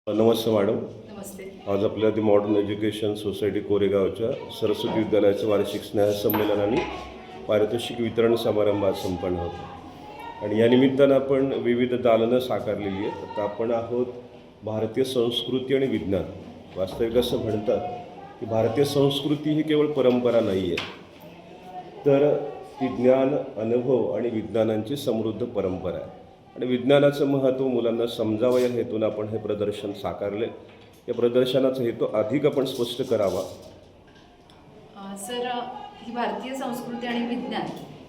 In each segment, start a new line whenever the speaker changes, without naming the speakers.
नमस्ते madam.
नमस्ते.
आज आपल्या दी मॉडर्न एज्युकेशन सोसायटी कोरेगावच्या सरस्वती विद्यालयाचं वार्षिक स्नेहसंमेलन आणि पारितोषिक वितरण समारंभ आज संपन्न होतो आणि या निमित्तानं आपण विविध दालनं साकारलेली आहेत. आता आपण आहोत भारतीय संस्कृती आणि विज्ञान. वास्तविक असं म्हणतात की भारतीय संस्कृती ही केवळ परंपरा नाही आहे, तर ती ज्ञान, अनुभव आणि विज्ञानांची समृद्ध परंपरा आहे. आणि विज्ञानाचं महत्त्व मुलांना समजावं या हेतून आपण हे प्रदर्शन साकारले. या प्रदर्शनाचा हेतू अधिक आपण स्पष्ट करावा.
सर, ही भारतीय संस्कृती आणि विज्ञान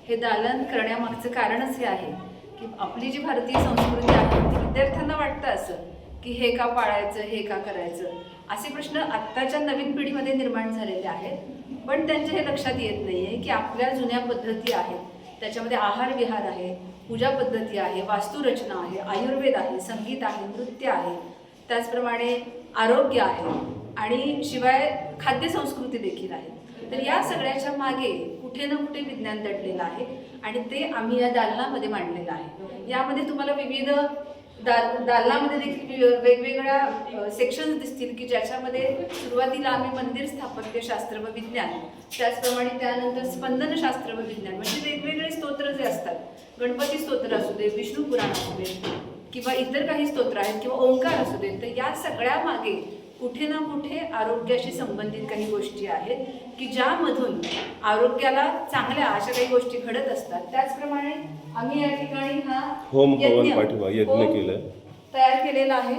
हे दालन करण्यामागचं कारणच हे आहे की आपली जी भारतीय संस्कृती आहे ती विद्यार्थ्यांना वाटतं असं की हे का पाळायचं, हे का करायचं, असे प्रश्न आत्ताच्या नवीन पिढीमध्ये निर्माण झालेले आहेत. पण त्यांच्या हे लक्षात येत नाही आहे की आपल्या जुन्या पद्धती आहेत, त्याच्यामध्ये आहार विहार आहे, पूजा पद्धती आहे, वास्तुरचना आहे, आयुर्वेद आहे, संगीत आहे, नृत्य आहे, त्याचप्रमाणे आरोग्य आहे आणि शिवाय खाद्यसंस्कृती देखील आहे. तर या सगळ्याच्या मागे कुठे ना कुठे विज्ञान दडलेलं आहे आणि ते आम्ही या दालनामध्ये मांडलेलं आहे. यामध्ये तुम्हाला विविध दालनामध्ये देखील वेगवेगळ्या सेक्शन्स दिसतील की ज्याच्यामध्ये सुरुवातीला आम्ही मंदिर स्थापत्यशास्त्र व विज्ञान, त्याचप्रमाणे त्यानंतर स्पंदनशास्त्र व विज्ञान, म्हणजे वेगवेगळे स्तोत्र जे असतात, गणपती स्तोत्र असू दे, विष्णू पुराण असू दे किंवा इतर काही स्तोत्र आहेत किंवा ओंकार असू दे, तर या सगळ्या मागे कुठे ना कुठे आरोग्याशी संबंधित काही गोष्टी आहेत की ज्यामधून आरोग्याला चांगल्या अशा काही गोष्टी घडत असतात. त्याचप्रमाणे आम्ही या ठिकाणी हा
यज्ञ
तयार केलेला आहे.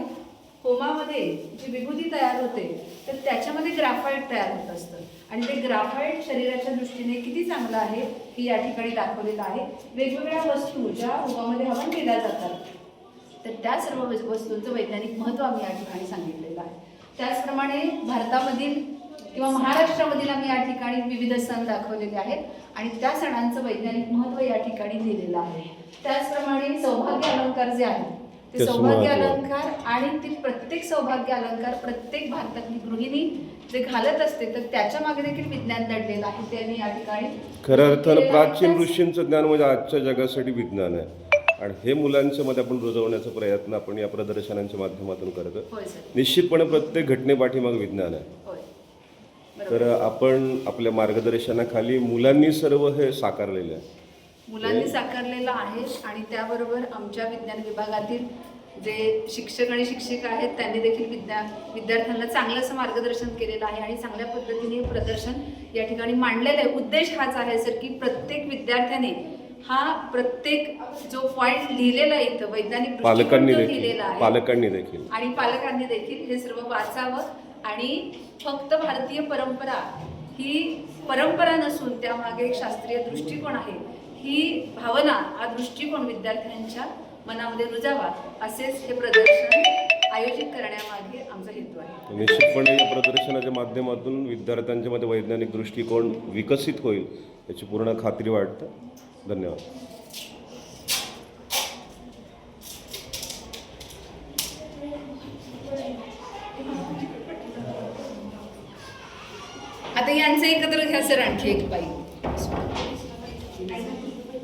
होमामध्ये जी विभूती तयार होते तर त्याच्यामध्ये ग्राफाईट तयार होत असतं आणि ते ग्राफाईट शरीराच्या दृष्टीने किती चांगलं आहे हे या ठिकाणी दाखवलेलं आहे. वेगवेगळ्या वस्तू ज्या होमामध्ये हवन केल्या जातात तर त्या सर्व वस्तूंचं वैज्ञानिक महत्त्व आम्ही या ठिकाणी सांगितलेलं आहे. त्याचप्रमाणे भारतामधील किंवा महाराष्ट्रामधील आम्ही या ठिकाणी विविध सण दाखवलेले आहेत आणि त्या सणांचं वैज्ञानिक महत्त्व या ठिकाणी लिहिलेलं आहे. त्याचप्रमाणे सौभाग्य अलंकार जे आहेत ते सौभाग्य अलंकार आणि ती प्रत्येक सौभाग्य अलंकार प्रत्येक भारतातली गृहिणी जे घालत असते तर त्याच्या मागे देखील विज्ञान दडलेलं आहे. त्यांनी या ठिकाणी
खऱ्या अर्थानं प्राचीन ऋषींचं ज्ञान म्हणजे आजच्या जगासाठी विज्ञान आहे आणि हे मुलांच्या मध्ये आपण रुजवण्याचा प्रयत्न आपण या प्रदर्शनांच्या माध्यमातून करतो. निश्चितपणे प्रत्येक घटनेपाठीमागे विज्ञान आहे. तर आपण आपल्या मार्गदर्शनाखाली मुलांनी सर्व हे साकारलेलं आहे.
मुलांनी साकारलेलं आहे आणि त्याबरोबर आमच्या विज्ञान विभागातील जे शिक्षक आणि शिक्षिका आहेत त्यांनी देखील विद्यार्थ्यांना चांगलं असं मार्गदर्शन केलेलं आहे आणि चांगल्या पद्धतीने प्रदर्शन या ठिकाणी मांडलेलं आहे. उद्देश हाच आहे सर की प्रत्येक विद्यार्थ्याने हा प्रत्येक जो पॉइंट लिहिलेला आहे इथं वैज्ञानिक लिहिलेला आहे आणि पालकांनी देखील हे सर्व वाचावं आणि फक्त भारतीय परंपरा ही परंपरा नसून त्यामागे एक शास्त्रीय दृष्टिकोन आहे, ही भावना, हा दृष्टिकोन विद्यार्थ्यांच्या मनामध्ये रुजावा, असेच हे प्रदर्शन आयोजित करण्यामागे आमचा हेतू आहे.
निश्चितपणे या प्रदर्शनाच्या माध्यमातून विद्यार्थ्यांच्या मध्ये वैज्ञानिक दृष्टिकोन विकसित होईल याची पूर्ण खात्री वाटते. धन्यवाद.
आता यांचं एकत्र घ्या सर, आणखी एक बाई.